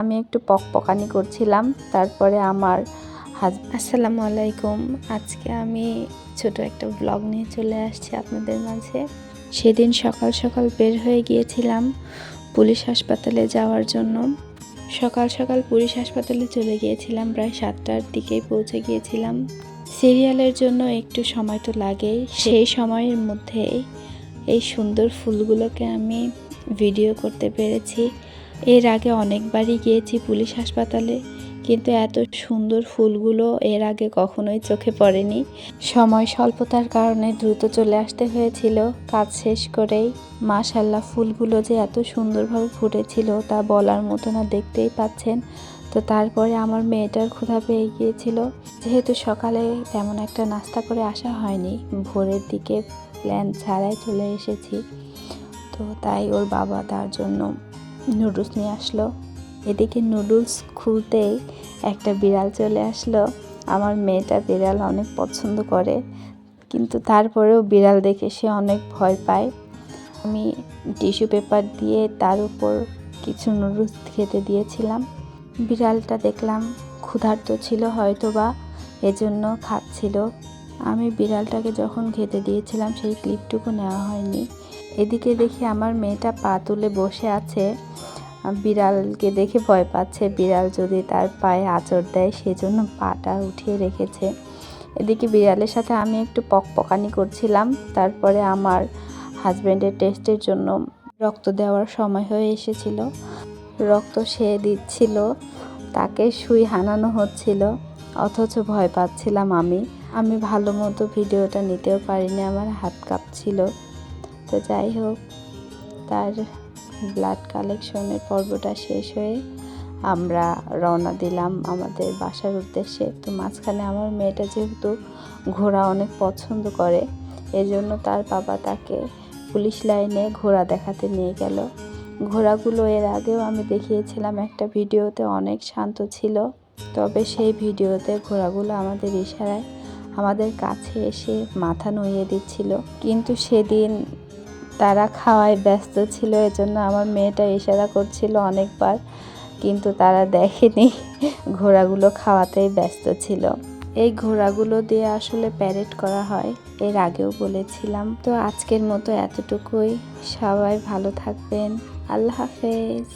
আমি একটু পকপকানি করছিলাম। তারপরে আমার আসসালামু আলাইকুম। আজকে আমি ছোট একটা ব্লগ নিয়ে চলে আসছি আপনাদের মাঝে। সেদিন সকাল সকাল বের হয়ে গিয়েছিলাম পুলিশ হাসপাতালে যাওয়ার জন্য। সকাল সকাল পুলিশ হাসপাতালে চলে গিয়েছিলাম, প্রায় 7টার দিকেই পৌঁছে গিয়েছিলাম। সিরিয়ালের জন্য একটু সময় তো লাগেই, সেই সময়ের মধ্যে এই সুন্দর ফুলগুলোকে আমি ভিডিও করতে পেরেছি। এর আগে অনেকবারই গিয়েছি পুলিশ হাসপাতালে, কিন্তু এত সুন্দর ফুলগুলো এর আগে কখনোই চোখে পড়েনি। সময় স্বল্পতার কারণে দ্রুত চলে আসতে হয়েছিল কাজ শেষ করেই। মাশাআল্লাহ, ফুলগুলো যে এত সুন্দরভাবে ফুটেছিল তা বলার মতো না, দেখতেই পাচ্ছেন। তো তারপরে আমার মেয়েটার ক্ষুধা পেয়ে গিয়েছিল। যেহেতু সকালে তেমন একটা নাস্তা করে আসা হয়নি, ভোরের দিকে প্ল্যান ছাড়াই চলে এসেছি, তো তাই ওর বাবা তার জন্য নুডলস নিয়ে আসলো। এদিকে নুডলস খুলতেই একটা বিড়াল চলে আসলো। আমার মেয়েটা বিড়াল অনেক পছন্দ করে, কিন্তু তারপরেও বিড়াল দেখে সে অনেক ভয় পায়। আমি টিস্যু পেপার দিয়ে তার উপর কিছু নুডলস খেতে দিয়েছিলাম। বিড়ালটা দেখলাম ক্ষুধার্ত ছিল, হয়তোবা এজন্য খাচ্ছিল। আমি বিড়ালটাকে যখন খেতে দিয়েছিলাম সেই ক্লিপটুকু নেওয়া হয়নি। এদিকে দেখি আমার মেয়েটা পা তুলে বসে আছে, বিড়ালকে দেখে ভয় পাচ্ছে। বিড়াল যদি তার পায়ে আঁচড় দেয় সেজন্য পাটা উঠিয়ে রেখেছে। এদিকে বিড়ালের সাথে আমি একটু পকপকানি করছিলাম। তারপরে আমার হাজব্যান্ডের টেস্টের জন্য রক্ত দেওয়ার সময় হয়ে এসেছিল। রক্ত সে দিচ্ছিল, তাকে সুই হানানো হচ্ছিল, অথচ ভয় পাচ্ছিলাম আমি ভালো মতো ভিডিওটা নিতেও পারিনি, আমার হাত কাঁপছিল। তো যাই হোক, তার ব্লাড কালেকশনের পর্বটা শেষ হয়ে আমরা রওনা দিলাম আমাদের বাসার উদ্দেশ্যে। তো মাঝখানে আমার মেয়েটা যেহেতু ঘোড়া অনেক পছন্দ করে, এজন্য তার বাবা তাকে পুলিশ লাইনে ঘোড়া দেখাতে নিয়ে গেল। ঘোড়াগুলো এর আগেও আমি দেখিয়েছিলাম একটা ভিডিওতে, অনেক শান্ত ছিল। তবে সেই ভিডিওতে ঘোড়াগুলো আমাদের ইশারায় আমাদের কাছে এসে মাথা নুইয়ে দিচ্ছিল, কিন্তু সেদিন তারা খাওয়ায় ব্যস্ত ছিল, এজন্য আমার মেয়েটা ইশারা করছিল অনেকবার, কিন্তু তারা দেখেনি, ঘোড়াগুলো খাওয়াতেই ব্যস্ত ছিল। এই ঘোড়াগুলো দিয়ে আসলে প্যারেড করা হয়, এর আগেও বলেছিলাম। তো আজকের মতো এতটুকুই। সবাই ভালো থাকবেন। আল্লাহ হাফেজ।